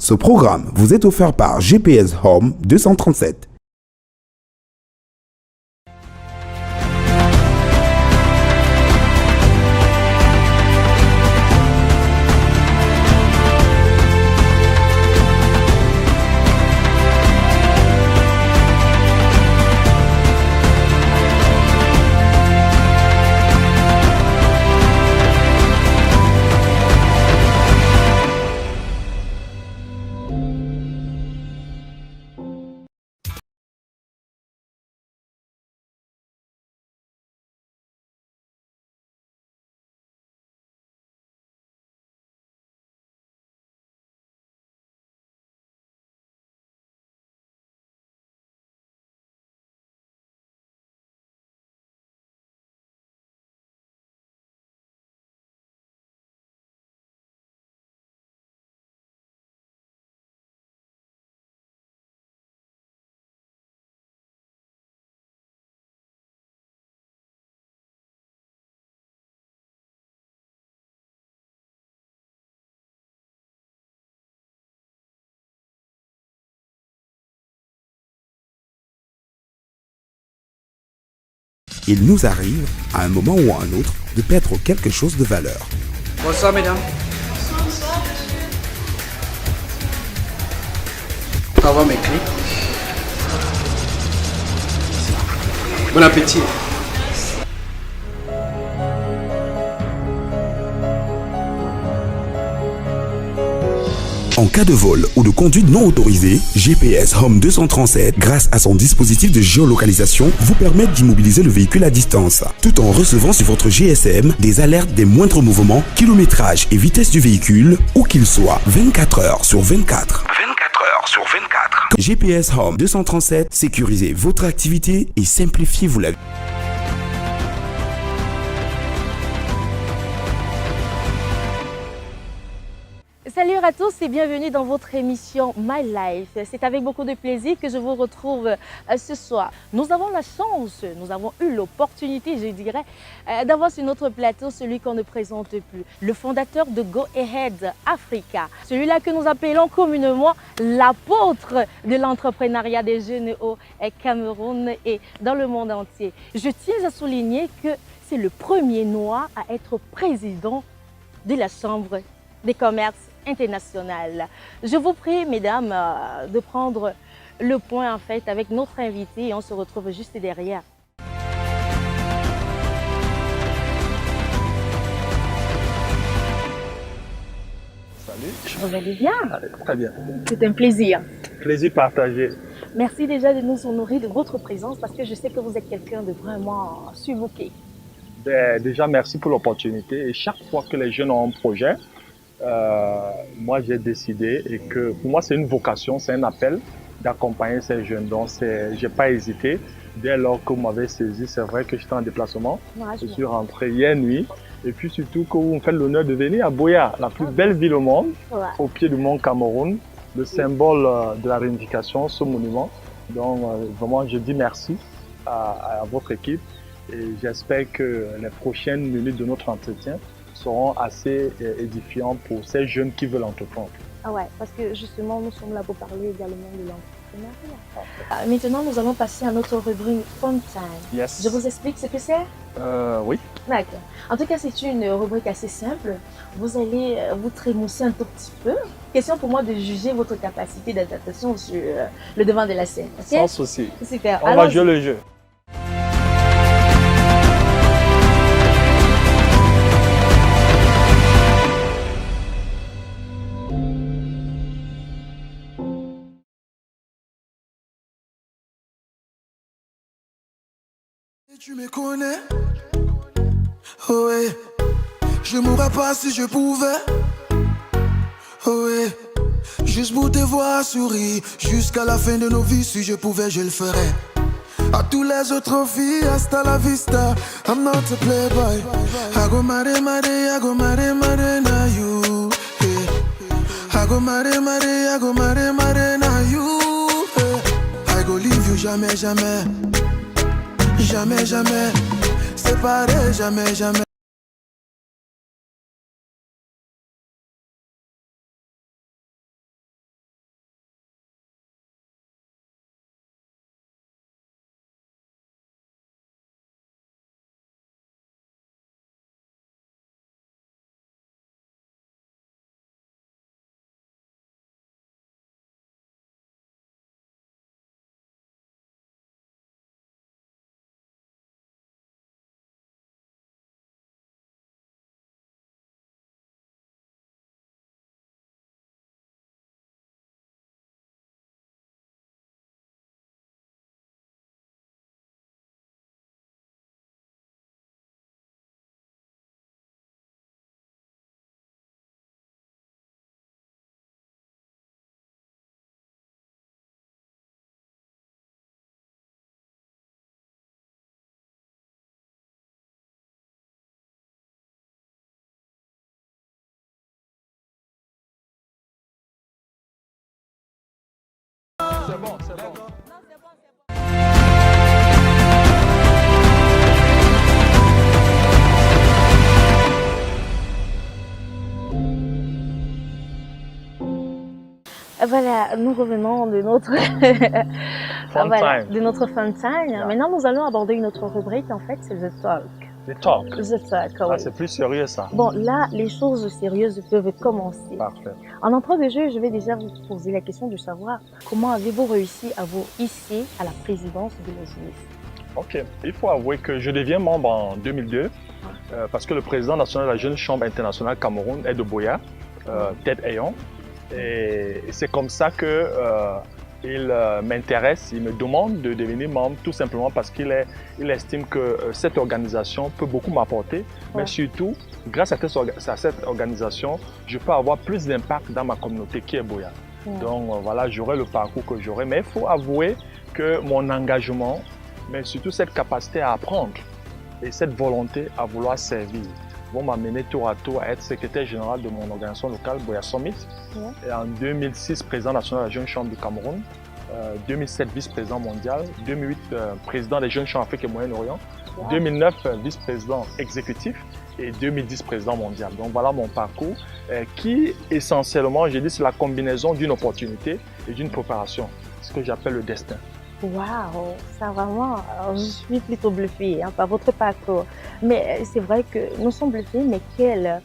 Ce programme vous est offert par GPS Home 237. Il nous arrive, à un moment ou à un autre, de perdre quelque chose de valeur. Bonsoir, mesdames. Au revoir, mes clés. Bon appétit. En cas de vol ou de conduite non autorisée, GPS Home 237, grâce à son dispositif de géolocalisation, vous permet d'immobiliser le véhicule à distance, tout en recevant sur votre GSM des alertes des moindres mouvements, kilométrage et vitesse du véhicule, où qu'il soit, 24 heures sur 24. 24 heures sur 24. GPS Home 237, sécurisez votre activité et simplifiez-vous la vie. Salut à tous et bienvenue dans votre émission My Life. C'est avec beaucoup de plaisir que je vous retrouve ce soir. Nous avons la chance, nous avons eu l'opportunité, je dirais, d'avoir sur notre plateau celui qu'on ne présente plus, le fondateur de Go Ahead Africa, celui-là que nous appelons communément l'apôtre de l'entrepreneuriat des jeunes au Cameroun et dans le monde entier. Je tiens à souligner que c'est le premier noir à être président de la Chambre des commerces international. Je vous prie, mesdames, de prendre le point en fait avec notre invité et on se retrouve juste derrière. Salut. Vous allez bien? Très bien. C'est un plaisir. Plaisir partagé. Merci déjà de nous honorer de votre présence parce que je sais que vous êtes quelqu'un de vraiment suivoqué. Déjà, merci pour l'opportunité. Et chaque fois que les jeunes ont un projet, moi j'ai décidé et que pour moi c'est une vocation, c'est un appel d'accompagner ces jeunes. Donc j'ai pas hésité. Dès lors que vous m'avez saisi, c'est vrai que j'étais en déplacement. Je suis rentré hier nuit. Et puis surtout que vous me faites l'honneur de venir à Buea, la plus belle ville au monde, au pied du mont Cameroun, le symbole de la réunification, ce monument. Donc vraiment je dis merci à votre équipe et j'espère que les prochaines minutes de notre entretien seront assez édifiants pour ces jeunes qui veulent entreprendre. Ah ouais, parce que justement, nous sommes là pour parler également de l'entrepreneuriat. Maintenant, nous allons passer à notre rubrique Fun Time. Yes. Je vous explique ce que c'est? Oui. D'accord. En tout cas, c'est une rubrique assez simple. Vous allez vous trémousser un tout petit peu. Question pour moi de juger votre capacité d'adaptation sur le devant de la scène. Okay? Sans souci. Super. On va jouer le jeu. Tu me connais, oh ouais. Je mourrais pas si je pouvais, oh ouais. Juste pour te voir sourire, jusqu'à la fin de nos vies, si je pouvais, je le ferais. À tous les autres filles, hasta la vista, I'm not a playboy. I go mare mare, I go mare mare na you, yeah. I go mare mare, I go mare mare na you, yeah. I go leave you jamais, jamais. Jamais, jamais, séparés, jamais, jamais. c'est bon, c'est bon. Voilà, nous revenons de notre Fun time. de notre fun time. Yeah. Maintenant, nous allons aborder une autre rubrique. En fait, c'est The Talk. Les talk. The Talk, Ah, oui. c'est plus sérieux ça. Bon, là, les choses sérieuses peuvent commencer. Parfait. En entrée de jeu, je vais déjà vous poser la question de savoir comment avez-vous réussi à vous hisser à la présidence de la jeunesse? Ok. Il faut avouer que je deviens membre en 2002 parce que le président national de la Jeune Chambre internationale Cameroun est de Boya, Ted Ayon. Et c'est comme ça que il m'intéresse, il me demande de devenir membre tout simplement parce qu'il estime que cette organisation peut beaucoup m'apporter, mais surtout, grâce à cette organisation, je peux avoir plus d'impact dans ma communauté qui est Boya. Donc voilà, j'aurai le parcours que j'aurai, mais il faut avouer que mon engagement, mais surtout cette capacité à apprendre et cette volonté à vouloir servir, vont m'amener tour à tour à être secrétaire général de mon organisation locale, Boya Summit. Et en 2006, président national de la Jeune Chambre du Cameroun. 2007, vice-président mondial. 2008, président des Jeunes Chambres Afrique et Moyen-Orient. 2009, vice-président exécutif. Et 2010, président mondial. Donc voilà mon parcours qui, essentiellement, je dis, c'est la combinaison d'une opportunité et d'une préparation. Ce que j'appelle le destin. Waouh, ça vraiment, alors, je suis plutôt bluffée par votre parcours. Mais c'est vrai que nous sommes bluffés, mais quels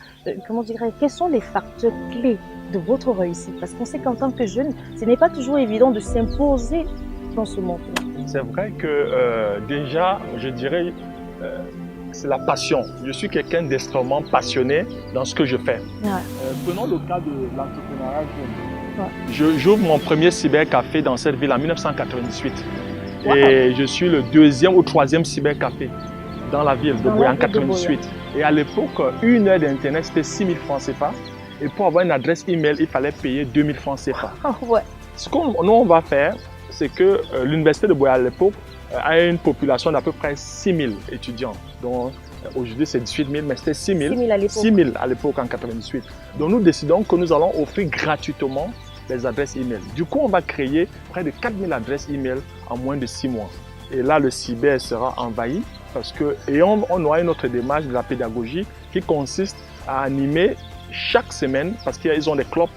sont les facteurs clés de votre réussite? Parce qu'on sait qu'en tant que jeune, ce n'est pas toujours évident de s'imposer dans ce monde. C'est vrai que déjà, je dirais, c'est la passion. Je suis quelqu'un d'extrêmement passionné dans ce que je fais. Prenons le cas de l'entrepreneuriat jeune. J'ouvre mon premier cybercafé dans cette ville en 1998. Et je suis le 2e ou 3e cybercafé dans la ville de Boya en 1998. Et à l'époque, une heure d'internet, c'était 6 000 francs CFA. Et pour avoir une adresse email, il fallait payer 2 000 francs CFA. Ce que nous, on va faire, c'est que l'université de Boya à l'époque a une population d'à peu près 6 000 étudiants. Donc aujourd'hui, c'est 18 000, mais c'était 6 000 à l'époque en 1998. Donc nous décidons que nous allons offrir gratuitement les adresses email. Du coup, on va créer près de 4 000 adresses email en moins de 6 mois. Et là, le cyber sera envahi parce que, et on aura une autre démarche de la pédagogie qui consiste à animer chaque semaine, parce qu'ils ont des clubs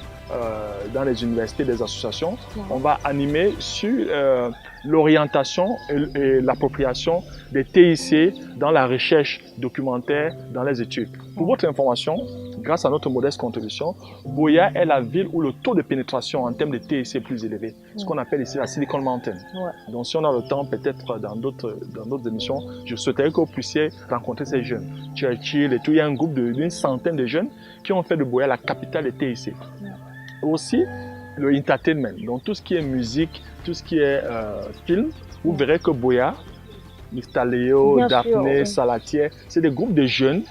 dans les universités, des associations, on va animer sur l'orientation et l'appropriation des TIC dans la recherche documentaire, dans les études. Pour votre information, grâce à notre modeste contribution, Boya est la ville où le taux de pénétration en termes de TIC est plus élevé, ce qu'on appelle ici la Silicon Mountain. Donc si on a le temps, peut-être dans d'autres émissions, je souhaiterais que vous puissiez rencontrer ces jeunes. Churchill et tout, il y a un groupe d'une centaine de jeunes qui ont fait de Boya la capitale des TIC. Aussi, le entertainment, donc tout ce qui est musique, tout ce qui est film, vous verrez que Boya, Mr. Léo, Daphné, Salatier, c'est des groupes de jeunes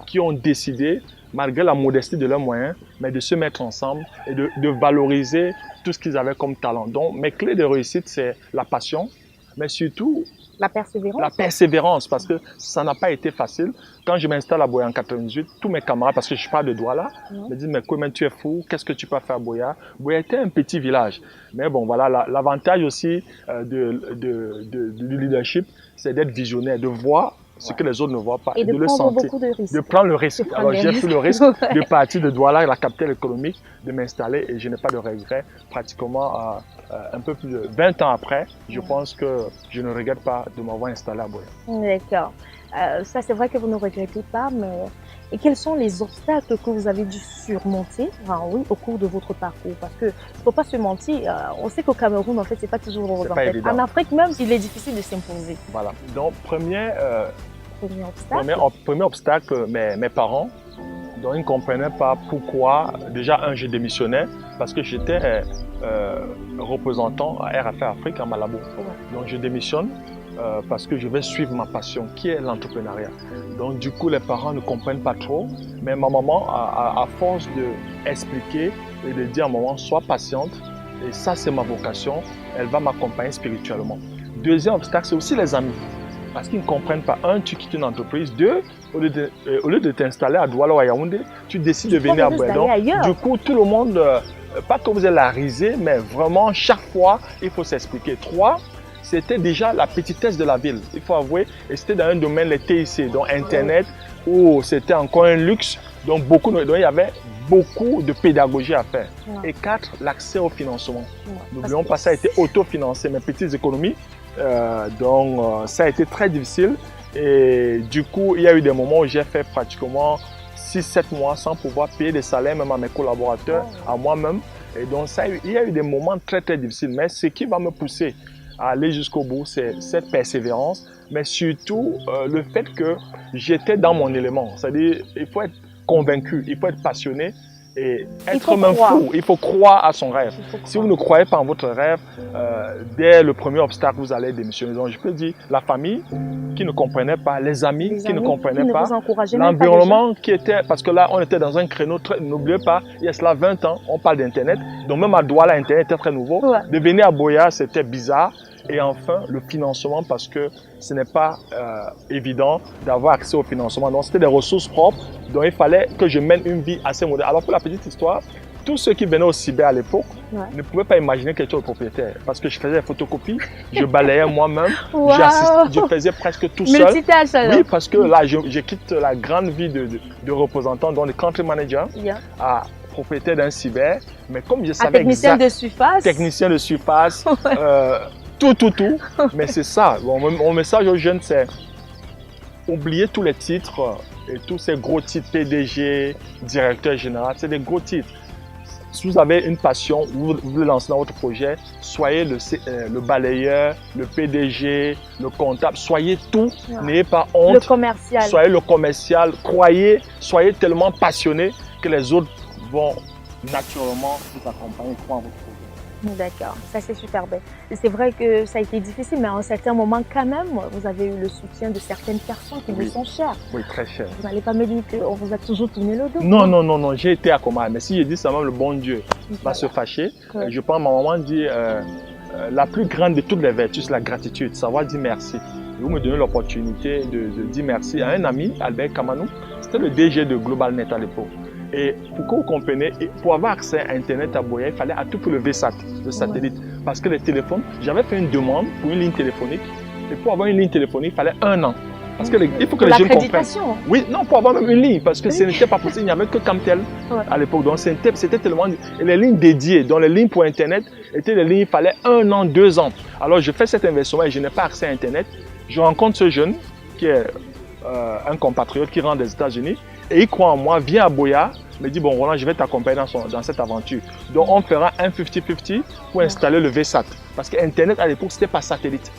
qui ont décidé, malgré la modestie de leurs moyens, mais de se mettre ensemble et de valoriser tout ce qu'ils avaient comme talent. Donc, mes clés de réussite, c'est la passion, mais surtout la persévérance. La persévérance, parce que ça n'a pas été facile. Quand je m'installe à Boya en 1998, tous mes camarades, parce que je parle de Douala, me disent, mais comment tu es fou, qu'est-ce que tu peux faire à Boya? Boya était un petit village. Mais bon, voilà, l'avantage aussi du leadership, c'est d'être visionnaire, de voir ce que les autres ne voient pas et de le sentir. Beaucoup de risques. De prendre le risque. Alors j'ai pris le risque de partir de Douala, la capitale économique, de m'installer et je n'ai pas de regret. Pratiquement un peu plus de 20 ans après, je pense que je ne regrette pas de m'avoir installé à Boya. D'accord. Ça c'est vrai que vous ne regrettez pas, mais et quels sont les obstacles que vous avez dû surmonter au cours de votre parcours? Parce qu'il ne faut pas se mentir, on sait qu'au Cameroun, en fait, c'est pas toujours rose. En Afrique même, il est difficile de s'imposer. Voilà. Donc, premier obstacle, mes parents. Donc, ils ne comprenaient pas pourquoi. Déjà, je démissionnais parce que j'étais représentant à RFA Afrique en Malabo. Donc, je démissionne. Parce que je vais suivre ma passion, qui est l'entrepreneuriat. Donc du coup, les parents ne comprennent pas trop, mais ma maman, à force d'expliquer et de dire à maman, sois patiente, et ça c'est ma vocation, elle va m'accompagner spirituellement. Deuxième obstacle, c'est aussi les amis, parce qu'ils ne comprennent pas. Un, tu quittes une entreprise. Deux, au lieu de t'installer à Douala ou à Yaoundé, tu décides de venir à Boya. Du coup, tout le monde pas que vous êtes la risée, mais vraiment chaque fois, il faut s'expliquer. 3, c'était déjà la petitesse de la ville, il faut avouer, et c'était dans un domaine, les TIC, donc Internet, où c'était encore un luxe, donc il y avait beaucoup de pédagogie à faire. Et 4, l'accès au financement. N'oublions pas, ça a été autofinancé, mes petites économies, donc ça a été très difficile. Et du coup, il y a eu des moments où j'ai fait pratiquement 6-7 mois sans pouvoir payer des salaires, même à mes collaborateurs, à moi-même. Et donc, il y a eu des moments très, très difficiles. Mais ce qui va me pousser à aller jusqu'au bout, c'est cette persévérance, mais surtout le fait que j'étais dans mon élément. C'est-à-dire, il faut être convaincu, il faut être passionné et être même fou. Il faut croire à son rêve. Si vous ne croyez pas en votre rêve, dès le premier obstacle, vous allez démissionner. Donc, je peux dire, la famille qui ne comprenait pas, les amis qui ne comprenaient pas, l'environnement qui était, parce que là, on était dans un créneau, n'oubliez pas, il y a cela 20 ans, on parle d'Internet. Donc, même à Douala, Internet était très nouveau. De venir à Boya, c'était bizarre. Et enfin, le financement, parce que ce n'est pas évident d'avoir accès au financement. Donc, c'était des ressources propres. Donc, il fallait que je mène une vie assez moderne. Alors, pour la petite histoire, tous ceux qui venaient au cyber à l'époque ne pouvaient pas imaginer que j'étais le propriétaire. Parce que je faisais des photocopies, je balayais moi-même, je faisais presque tout seul. Multitâche alors. Oui, parce que là, je quitte la grande vie de représentant, donc de country manager, à propriétaire d'un cyber. Mais comme je savais technicien de surface. Technicien de surface. Tout. Mais c'est ça. Mon message aux jeunes, c'est oublier tous les titres et tous ces gros titres, PDG, directeur général, c'est des gros titres. Si vous avez une passion, vous voulez lancer dans votre projet, soyez le balayeur, le PDG, le comptable, soyez tout, n'ayez pas honte. Le commercial. Soyez le commercial, croyez, soyez tellement passionné que les autres vont naturellement vous accompagner pour votre projet. D'accord, ça c'est super bien. C'est vrai que ça a été difficile, mais à un certain moment quand même, vous avez eu le soutien de certaines personnes qui vous sont chères. Oui, très chères. Vous n'allez pas me dire qu'on vous a toujours tourné le dos. Non, j'ai été accompagné. Mais si je dis ça, même le bon Dieu va se fâcher. Je pense, ma maman dit, la plus grande de toutes les vertus, c'est la gratitude, savoir dire merci. Et vous me donnez l'opportunité de dire merci à un ami, Albert Kamanou. C'était le DG de GlobalNet à l'époque. Et pour que vous compreniez, pour avoir accès à Internet à Boya, il fallait à tout pour le VSAT, le satellite. Parce que les téléphones, j'avais fait une demande pour une ligne téléphonique. Et pour avoir une ligne téléphonique, il fallait 1 an. Parce que il faut que les jeunes comprennent. Oui, non, pour avoir même une ligne, parce que ce n'était pas possible, il n'y avait que Camtel à l'époque. Donc c'était tellement. Et les lignes dédiées, donc les lignes pour Internet, étaient les lignes, il fallait 1 an, 2 ans. Alors je fais cet investissement et je n'ai pas accès à Internet. Je rencontre ce jeune qui est un compatriote qui rentre des États-Unis. Et il croit en moi, vient à Boya, me dit, bon Roland, je vais t'accompagner dans cette aventure. Donc on fera un 50-50 pour installer le VSAT. Parce que Internet à l'époque, ce n'était pas satellite.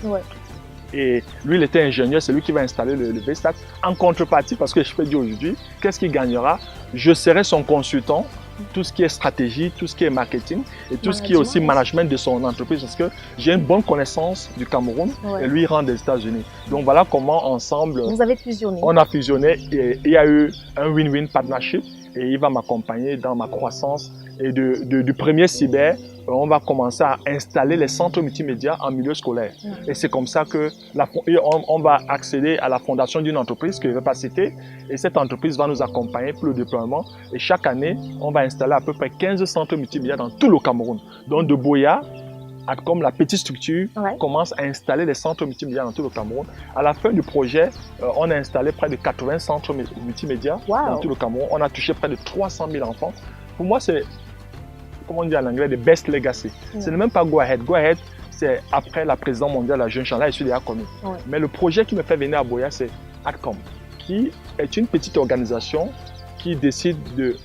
Et lui, il était ingénieur, c'est lui qui va installer le VSAT. En contrepartie, parce que je peux dire aujourd'hui, qu'est-ce qu'il gagnera? Je serai son consultant, tout ce qui est stratégie, tout ce qui est marketing et tout ce qui est aussi management de son entreprise. Parce que j'ai une bonne connaissance du Cameroun et lui, il rentre des États-Unis. Donc voilà comment ensemble, vous avez fusionné. On a fusionné et il y a eu un win-win partnership et il va m'accompagner dans ma croissance. Et du premier cyber, on va commencer à installer les centres multimédia en milieu scolaire. Et c'est comme ça que on va accéder à la fondation d'une entreprise que je ne vais pas citer. Et cette entreprise va nous accompagner pour le déploiement. Et chaque année, on va installer à peu près 15 centres multimédia dans tout le Cameroun. Donc de Boya, comme la petite structure, commence à installer les centres multimédia dans tout le Cameroun. À la fin du projet, on a installé près de 80 centres multimédia dans tout le Cameroun. On a touché près de 300 000 enfants. Pour moi, c'est, comment on dit en anglais, the best legacy. Ce n'est même pas Go Ahead. Go Ahead, c'est après la présidence mondiale de la jeune chambre. Là, je suis déjà connu. Mais le projet qui me fait venir à Boya, c'est ACTCOM, qui est une petite organisation qui décide de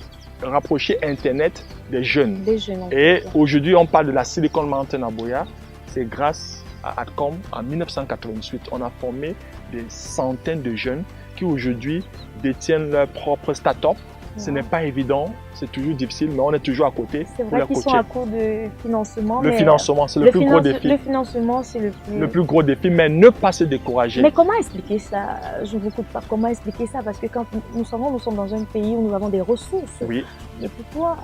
rapprocher Internet des jeunes. Et aujourd'hui, on parle de la Silicon Mountain à Boya. C'est grâce à ACTCOM, en 1988, on a formé des centaines de jeunes qui aujourd'hui détiennent leur propre start-up. Ce n'est pas évident, c'est toujours difficile, mais on est toujours à côté. C'est vrai qu'ils sont à court de financement. Le financement, c'est le plus gros défi. Le financement, c'est le plus gros défi, mais ne pas se décourager. Mais comment expliquer ça? Je ne vous coupe pas. Comment expliquer ça? Parce que quand nous sommes dans un pays où nous avons des ressources. Oui. Et pourquoi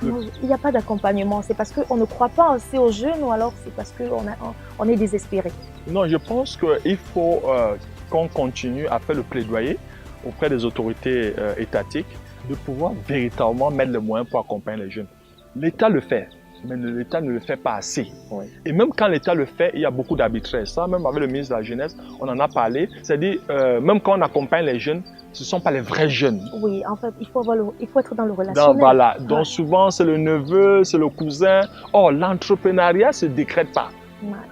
il n'y a pas d'accompagnement? C'est parce qu'on ne croit pas assez aux jeunes ou alors c'est parce qu'on est désespéré? Non, je pense qu'il faut qu'on continue à faire le plaidoyer auprès des autorités étatiques de pouvoir véritablement mettre les moyens pour accompagner les jeunes. l'État le fait, mais l'État ne le fait pas assez. Oui. Et même quand l'État le fait, il y a beaucoup d'arbitrages. Ça, même avec le ministre de la Jeunesse, on en a parlé. C'est-à-dire, même quand on accompagne les jeunes, ce ne sont pas les vrais jeunes. Oui, en fait, il faut être dans le relationnel. Voilà. Donc souvent, c'est le neveu, c'est le cousin. Or, l'entrepreneuriat ne se décrète pas.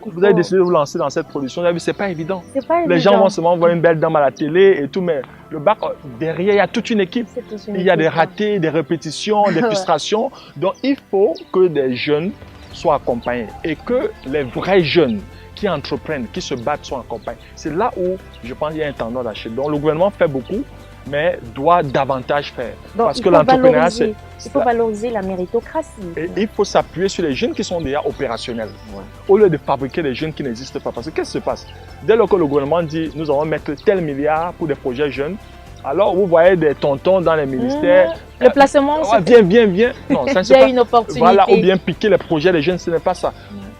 Vous avez décidé de vous lancer dans cette production, vous avez vu, c'est pas évident. Les gens vont seulement voir une belle dame à la télé et tout, mais le bac, derrière, il y a toute une équipe. Il y a des ratés, des répétitions, des frustrations. Donc, il faut que des jeunes soient accompagnés et que les vrais jeunes qui entreprennent, qui se battent, soient accompagnés. C'est là où je pense qu'il y a un tendance d'achat. Donc, le gouvernement fait beaucoup, mais doit davantage faire. Donc, parce que l'entrepreneuriat, c'est... Il faut valoriser la méritocratie. Et il faut s'appuyer sur les jeunes qui sont déjà opérationnels, au lieu de fabriquer des jeunes qui n'existent pas. Parce que qu'est-ce qui se passe? Dès lors que le gouvernement dit nous allons mettre tel milliard pour des projets jeunes, alors vous voyez des tontons dans les ministères. Le placement, viens. Non, ça, c'est pas une opportunité. Voilà, ou bien piquer les projets des jeunes, ce n'est pas ça.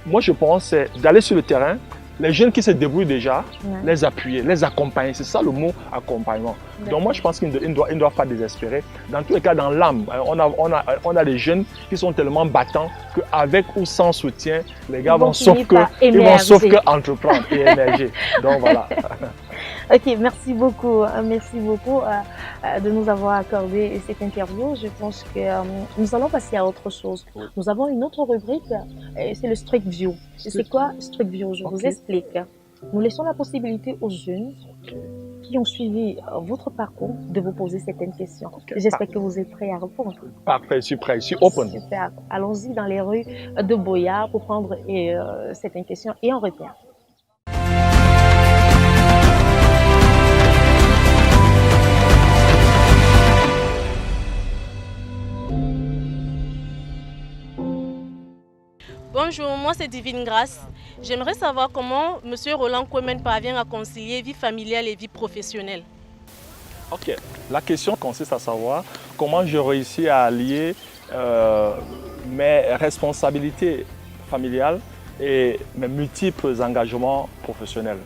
Moi, je pense c'est d'aller sur le terrain, les jeunes qui se débrouillent déjà, les appuyer, les accompagner. C'est ça le mot accompagnement. Donc moi, je pense qu'ils ne doivent pas désespérer. Dans tous les cas, dans l'âme, on a des jeunes qui sont tellement battants qu'avec ou sans soutien, les gars vont sauf que entreprendre et émerger. Donc voilà. Ok, merci beaucoup. Merci beaucoup de nous avoir accordé cette interview. Je pense que nous allons passer à autre chose. Nous avons une autre rubrique, c'est le Street View. C'est quoi Street View? Je vous explique. Nous laissons la possibilité aux jeunes qui ont suivi votre parcours de vous poser certaines questions. J'espère que vous êtes prêts à répondre. Parfait, je suis prêt, je suis open. Super. Allons-y dans les rues de Boya pour prendre certaines questions et on revient. Bonjour, moi c'est Divine Grâce. J'aimerais savoir comment M. Roland Koumen parvient à concilier vie familiale et vie professionnelle. Ok, la question consiste à savoir comment je réussis à allier mes responsabilités familiales et mes multiples engagements professionnels.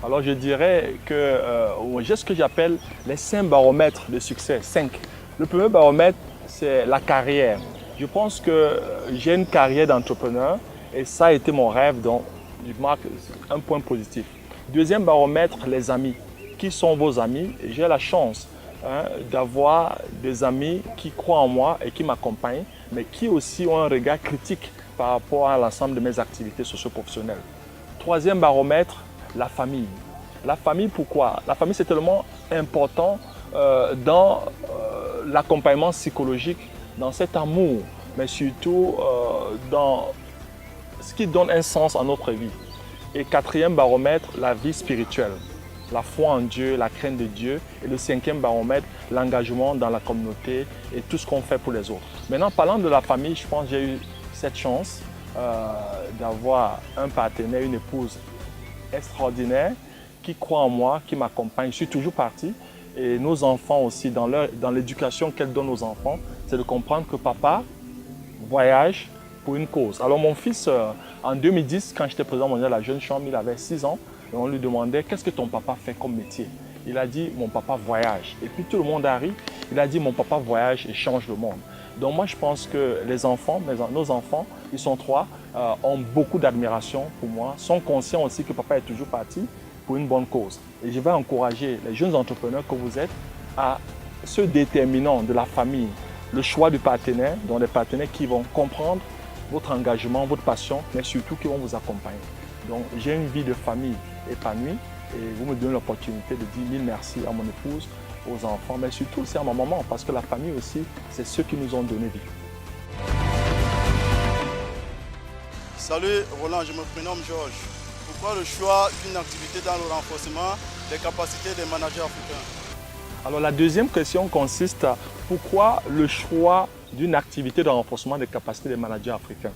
Alors je dirais que j'ai ce que j'appelle les 5 baromètres de succès. 5. Le premier baromètre, c'est la carrière. Je pense que j'ai une carrière d'entrepreneur et ça a été mon rêve, donc je marque un point positif. Deuxième baromètre, les amis. Qui sont vos amis? J'ai la chance d'avoir des amis qui croient en moi et qui m'accompagnent, mais qui aussi ont un regard critique par rapport à l'ensemble de mes activités socio-professionnelles. Troisième baromètre, la famille. La famille, pourquoi? La famille, c'est tellement important dans l'accompagnement psychologique, dans cet amour, mais surtout dans ce qui donne un sens à notre vie. Et quatrième baromètre, la vie spirituelle, la foi en Dieu, la crainte de Dieu. Et le cinquième baromètre, l'engagement dans la communauté et tout ce qu'on fait pour les autres. Maintenant, parlant de la famille, je pense que j'ai eu cette chance d'avoir un partenaire, une épouse extraordinaire qui croit en moi, qui m'accompagne. Je suis toujours parti. Et nos enfants aussi, dans l'éducation qu'elle donne aux enfants, c'est de comprendre que papa voyage pour une cause. Alors mon fils, en 2010, quand j'étais président mondial de la Jeune Chambre, il avait 6 ans, et on lui demandait « Qu'est-ce que ton papa fait comme métier ?» Il a dit « Mon papa voyage ». Et puis tout le monde a ri, il a dit « Mon papa voyage et change le monde ». Donc moi je pense que les enfants, nos enfants, ils sont 3, ont beaucoup d'admiration pour moi, sont conscients aussi que papa est toujours parti pour une bonne cause. Et je vais encourager les jeunes entrepreneurs que vous êtes à se déterminant de la famille, le choix du partenaire, donc des partenaires qui vont comprendre votre engagement, votre passion, mais surtout qui vont vous accompagner. Donc j'ai une vie de famille épanouie et vous me donnez l'opportunité de dire mille merci à mon épouse, aux enfants, mais surtout aussi à ma maman, parce que la famille aussi, c'est ceux qui nous ont donné vie. Salut Roland, je me prénomme Georges. Pourquoi le choix d'une activité dans le renforcement des capacités des managers africains? Alors la deuxième question consiste à pourquoi le choix d'une activité de renforcement des capacités des managers africains?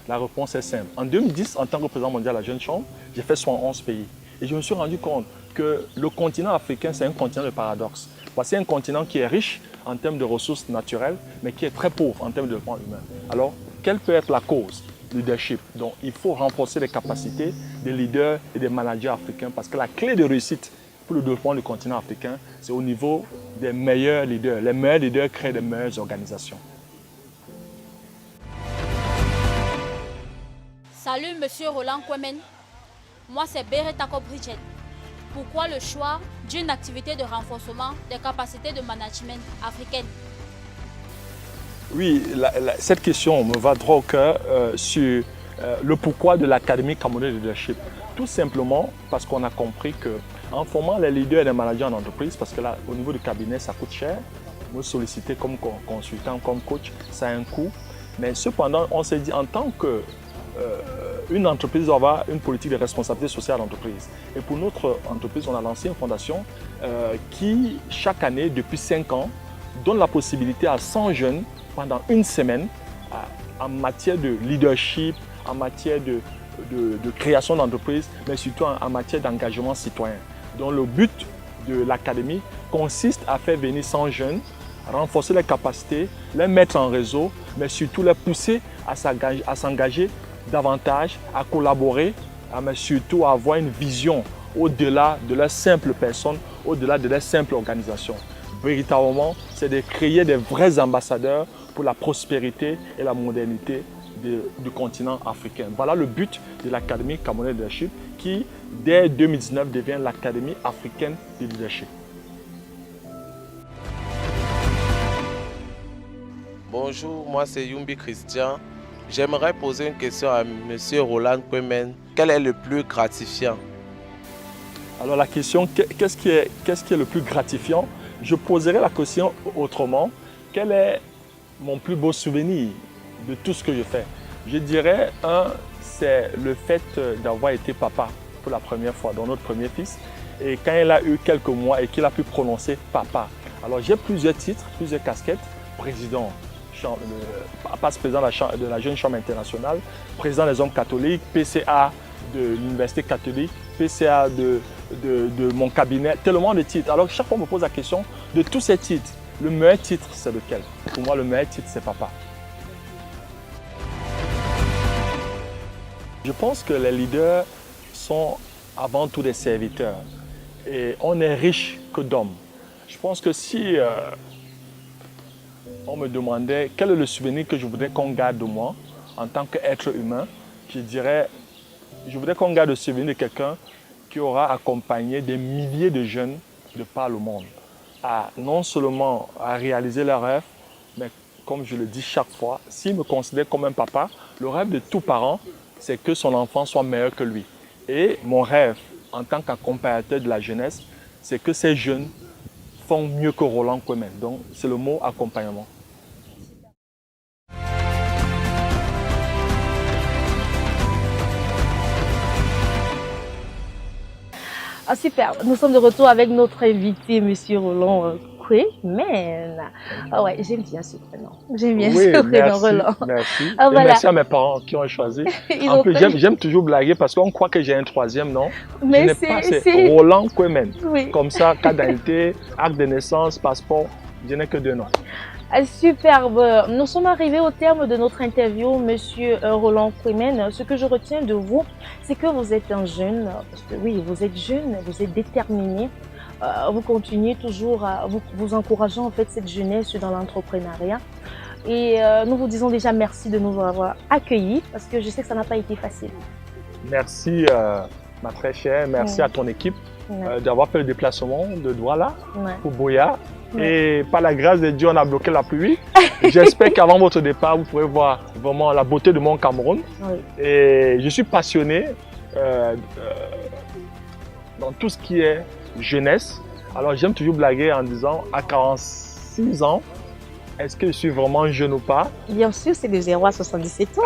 La réponse est simple. En 2010, en tant que président mondial de la Jeune Chambre, j'ai fait 71 pays. Et je me suis rendu compte que le continent africain, c'est un continent de paradoxe. Parce que c'est un continent qui est riche en termes de ressources naturelles, mais qui est très pauvre en termes de développement humain. Alors, quelle peut être la cause? Leadership. Donc, il faut renforcer les capacités des leaders et des managers africains parce que la clé de réussite pour le développement du continent africain, c'est au niveau des meilleurs leaders. Les meilleurs leaders créent les meilleures organisations. Salut Monsieur Roland Kouemen, moi c'est Beretako Bridget. Pourquoi le choix d'une activité de renforcement des capacités de management africaines? Oui, cette question me va droit au cœur sur le pourquoi de l'Académie camerounaise de leadership. Tout simplement parce qu'on a compris qu'en formant les leaders et les managers en entreprise, parce que là, au niveau du cabinet, ça coûte cher, me solliciter comme consultant, comme coach, ça a un coût. Mais cependant, on s'est dit en tant que une entreprise doit avoir une politique de responsabilité sociale d'entreprise. Et pour notre entreprise, on a lancé une fondation qui, chaque année, depuis 5 ans, donne la possibilité à 100 jeunes, pendant une semaine, en matière de leadership, en matière de création d'entreprise, mais surtout en matière d'engagement citoyen. Donc le but de l'académie consiste à faire venir 100 jeunes, renforcer leurs capacités, les mettre en réseau, mais surtout les pousser à s'engager davantage, à collaborer, mais surtout à avoir une vision au-delà de leur simple personne, au-delà de leur simple organisation. Véritablement, c'est de créer des vrais ambassadeurs pour la prospérité et la modernité du continent africain. Voilà le but de l'Académie camerounaise de leadership qui, dès 2019, devient l'Académie africaine de leadership. Bonjour, moi c'est Yumbi Christian. J'aimerais poser une question à M. Roland Kouemen. Quel est le plus gratifiant? Alors la question, qu'est-ce qui est le plus gratifiant? Je poserai la question autrement. Quel est mon plus beau souvenir de tout ce que je fais? Je dirais, c'est le fait d'avoir été papa pour la première fois, dans notre premier fils. Et quand il a eu quelques mois et qu'il a pu prononcer papa. Alors j'ai plusieurs titres, plusieurs casquettes. Président, président de la Jeune Chambre internationale, président des hommes catholiques, PCA de l'Université catholique, PCA de mon cabinet, tellement de titres. Alors chaque fois on me pose la question, de tous ces titres, le meilleur titre c'est lequel? Pour moi le meilleur titre c'est papa. Je pense que les leaders sont avant tout des serviteurs et on est riche que d'hommes. Je pense que si on me demandait quel est le souvenir que je voudrais qu'on garde de moi en tant qu'être humain, je dirais, je voudrais qu'on garde le souvenir de quelqu'un qui aura accompagné des milliers de jeunes de par le monde à non seulement à réaliser leurs rêves, mais comme je le dis chaque fois, s'il me considère comme un papa, le rêve de tout parent, c'est que son enfant soit meilleur que lui. Et mon rêve en tant qu'accompagnateur de la jeunesse, c'est que ces jeunes font mieux que Roland Kouemen. Donc c'est le mot accompagnement. Ah, super, nous sommes de retour avec notre invité, M. Roland Kouemen. Ah ouais, j'aime bien ce prénom. J'aime bien ce prénom, Roland. Merci. Ah, voilà. Merci à mes parents qui ont choisi. En plus, j'aime toujours blaguer parce qu'on croit que j'ai un troisième nom. Mais c'est Roland Kouemen. Oui. Comme ça, carte d'identité, acte de naissance, passeport, je n'ai que 2 noms. Superbe. Nous sommes arrivés au terme de notre interview, Monsieur Roland Kouemen. Ce que je retiens de vous, c'est que vous êtes un jeune, parce que oui, vous êtes jeune, vous êtes déterminé. Vous continuez toujours à vous encourageant en fait cette jeunesse dans l'entrepreneuriat. Et nous vous disons déjà merci de nous avoir accueillis, parce que je sais que ça n'a pas été facile. Merci ma très chère, merci à ton équipe d'avoir fait le déplacement de Douala pour Boya. Et par la grâce de Dieu, on a bloqué la pluie. J'espère qu'avant votre départ, vous pourrez voir vraiment la beauté de mon Cameroun. Et je suis passionné dans tout ce qui est jeunesse. Alors j'aime toujours blaguer en disant, à 46 ans, est-ce que je suis vraiment jeune ou pas? Bien sûr, c'est de 0 à 77 ans.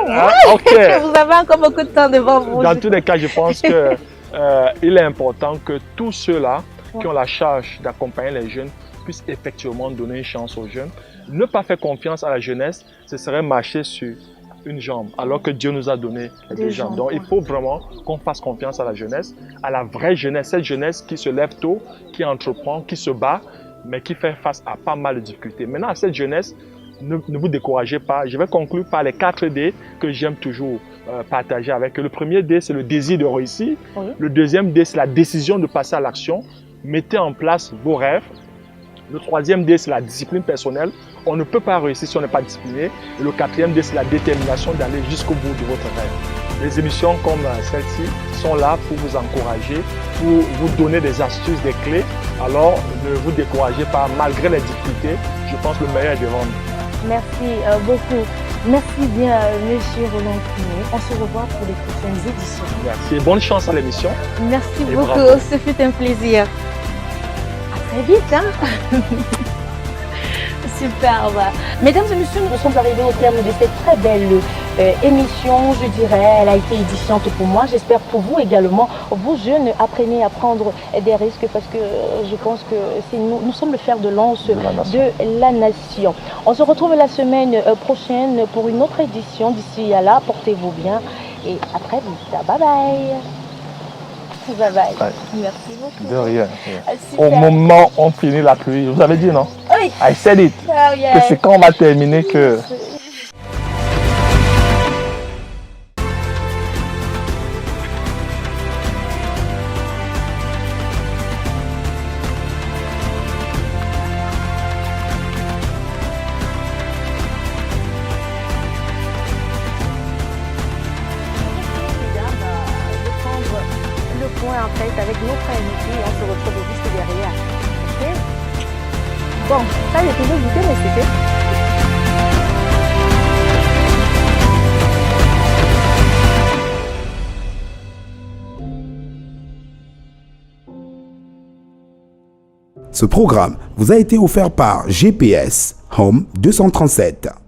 Ok. Vous avez encore beaucoup de temps devant vous. Dans tous les cas, je pense qu'il est important que tous ceux-là qui ont la charge d'accompagner les jeunes puissent effectivement donner une chance aux jeunes. Ne pas faire confiance à la jeunesse, ce serait marcher sur une jambe, alors que Dieu nous a donné 2 jambes. Donc il faut vraiment qu'on fasse confiance à la jeunesse, à la vraie jeunesse, cette jeunesse qui se lève tôt, qui entreprend, qui se bat, mais qui fait face à pas mal de difficultés. Maintenant, à cette jeunesse, ne vous découragez pas. Je vais conclure par les 4 D que j'aime toujours partager avec eux. Le premier D, c'est le désir de réussir. Le deuxième D, c'est la décision de passer à l'action. Mettez en place vos rêves. Le 3e D, c'est la discipline personnelle. On ne peut pas réussir si on n'est pas discipliné. Et le 4e D, c'est la détermination d'aller jusqu'au bout de votre rêve. Les émissions comme celle-ci sont là pour vous encourager, pour vous donner des astuces, des clés. Alors, ne vous découragez pas, malgré les difficultés. Je pense que le meilleur est devant nous. Merci beaucoup. Merci bien, Monsieur Roland Quémé. On se revoit pour les prochaines éditions. Merci et bonne chance à l'émission. Merci Et beaucoup, bravo. ce fut un plaisir. À très vite, hein. Superbe. Mesdames et messieurs, nous sommes arrivés au terme de cette très belle émission, je dirais. Elle a été édifiante pour moi. J'espère pour vous également. Vous jeunes, apprenez à prendre des risques parce que je pense que nous sommes le fer de lance de la nation. On se retrouve la semaine prochaine pour une autre édition. D'ici à là, portez-vous bien et à très vite. Bye bye. Bye bye. Bye. Merci beaucoup. De rien. Super. Au moment où on finit la pluie, je vous avais dit non? Oui. I said it. Oh, yeah. Que c'est quand on va terminer que... En fait, avec notre invité, on se retrouve juste derrière. Ok? Bon, ça j'ai toujours goûté, mais c'était. Ce programme vous a été offert par GPS Home 237.